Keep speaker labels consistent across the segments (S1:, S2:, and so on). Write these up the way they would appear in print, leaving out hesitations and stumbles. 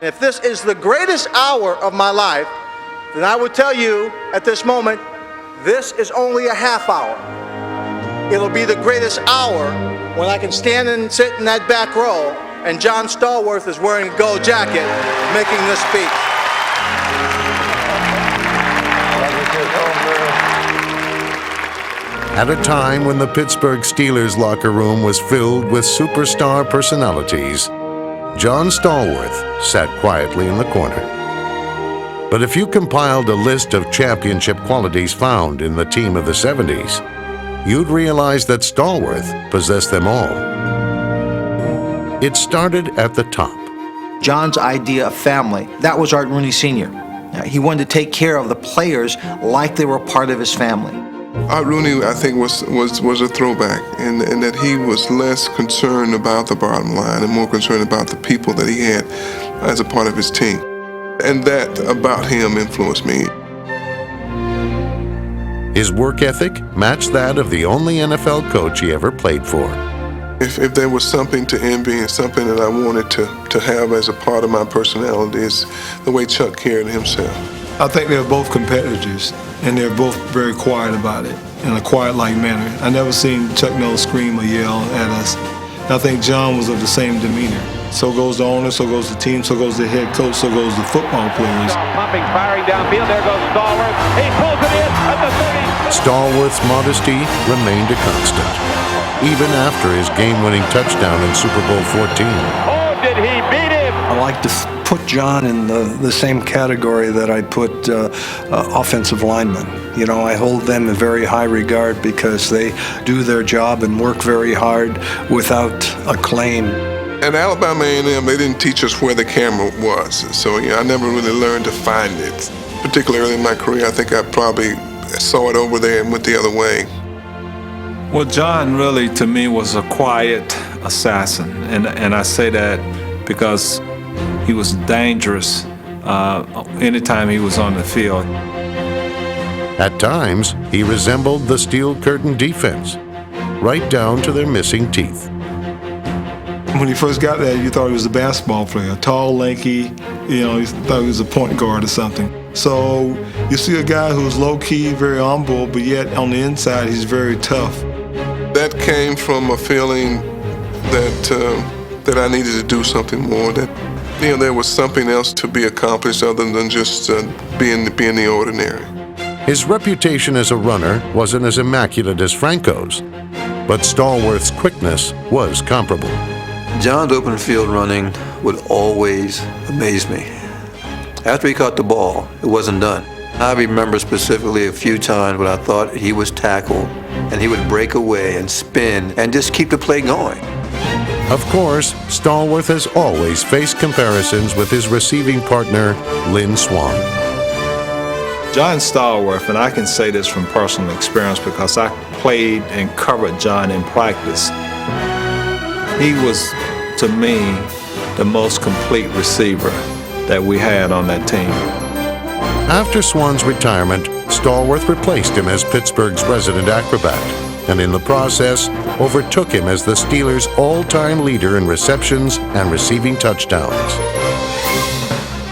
S1: If this is the greatest hour of my life, then I would tell you at this moment, this is only a half hour. It'll be the greatest hour when I can stand and sit in that back row and John Stallworth is wearing a gold jacket making this speech.
S2: At a time when the Pittsburgh Steelers locker room was filled with superstar personalities, John Stallworth sat quietly in the corner. But if you compiled a list of championship qualities found in the team of the 70s, you'd realize that Stallworth possessed them all. It started at the top.
S3: John's idea of family, that was Art Rooney Sr. He wanted to take care of the players like they were part of his family.
S4: Art Rooney, I think, was a throwback in that he was less concerned about the bottom line and more concerned about the people that he had as a part of his team. And that about him influenced me.
S2: His work ethic matched that of the only NFL coach he ever played for.
S4: If there was something to envy and something that I wanted to have as a part of my personality, is the way Chuck carried himself.
S5: I think they're both competitors, and they're both very quiet about it, in a quiet-like manner. I never seen Chuck Noll scream or yell at us. I think John was of the same demeanor. So goes the owner, so goes the team, so goes the head coach, so goes the football players.
S6: Pumping, firing downfield, there goes Stallworth. He pulls it in at the 30.
S2: Stallworth's modesty remained a constant, even after his game-winning touchdown in Super Bowl 14.
S6: Oh, did he beat him?
S7: I like to put John in the same category that I put offensive linemen. You know, I hold them in very high regard because they do their job and work very hard without acclaim.
S4: At Alabama A&M, they didn't teach us where the camera was, so I never really learned to find it. Particularly early in my career, I think I probably saw it over there and went the other way.
S8: Well, John really, to me, was a quiet assassin, and I say that because he was dangerous anytime he was on the field.
S2: At times, he resembled the Steel Curtain defense, right down to their missing teeth.
S5: When he first got there, you thought he was a basketball player, tall, lanky, you thought he was a point guard or something. So you see a guy who's low-key, very humble, but yet on the inside, he's very tough.
S4: That came from a feeling that I needed to do something more, that there was something else to be accomplished other than just being the ordinary.
S2: His reputation as a runner wasn't as immaculate as Franco's, but Stallworth's quickness was comparable.
S9: John's open field running would always amaze me. After he caught the ball, it wasn't done. I remember specifically a few times when I thought he was tackled and he would break away and spin and just keep the play going.
S2: Of course, Stallworth has always faced comparisons with his receiving partner, Lynn Swann.
S8: John Stallworth, and I can say this from personal experience because I played and covered John in practice. He was, to me, the most complete receiver that we had on that team.
S2: After Swann's retirement, Stallworth replaced him as Pittsburgh's resident acrobat, and in the process, overtook him as the Steelers' all-time leader in receptions and receiving touchdowns.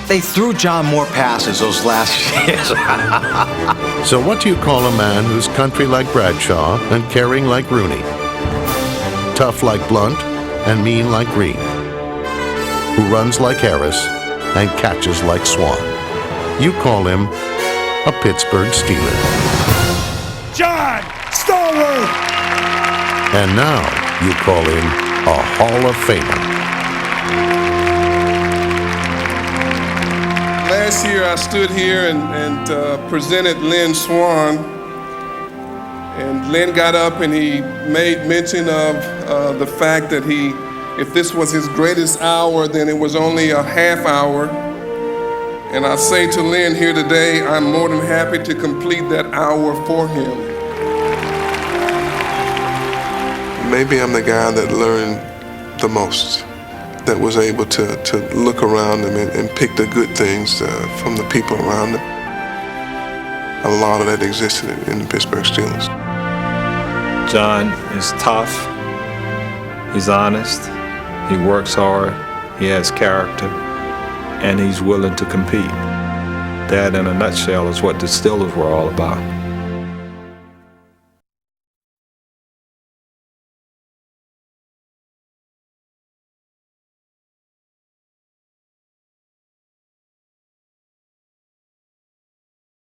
S3: They threw John more passes those last years.
S2: So what do you call a man who's country like Bradshaw and caring like Rooney? Tough like Blunt and mean like Green? Who runs like Harris and catches like Swann? You call him a Pittsburgh Steeler.
S5: John Stallworth!
S2: And now you call him a Hall of Famer.
S4: Last year I stood here and presented Lynn Swann, and Lynn got up and he made mention of the fact that if this was his greatest hour, then it was only a half hour. And I say to Lynn here today, I'm more than happy to complete that hour for him. Maybe I'm the guy that learned the most, that was able to look around him and pick the good things from the people around him. A lot of that existed in the Pittsburgh Steelers.
S8: John is tough, he's honest, he works hard, he has character. and he's willing to compete. That, in a nutshell, is what the Steelers were all about.